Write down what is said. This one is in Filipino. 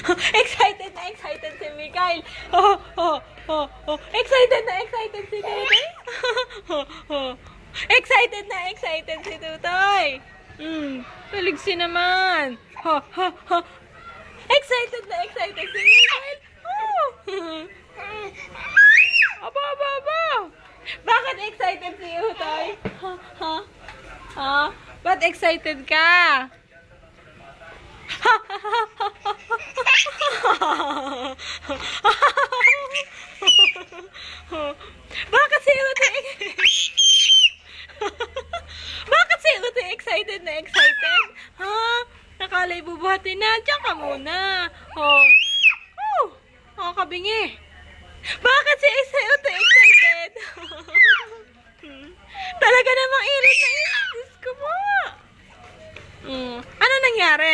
Excited si Mikael. Excited si Tutoy. Excited si Tutoy. Taligsi naman. Excited si Mikael. Aba. Bakit excited si Tutoy? Ba't excited ka? Bakit si Utoy Bakit si Utoy excited na excited? Nakalay bubuhatin na. Diyan ka muna. Nakakabingi. Bakit si Utoy excited? Talaga namang irit na irit. Diyos ko po. Ano nangyari?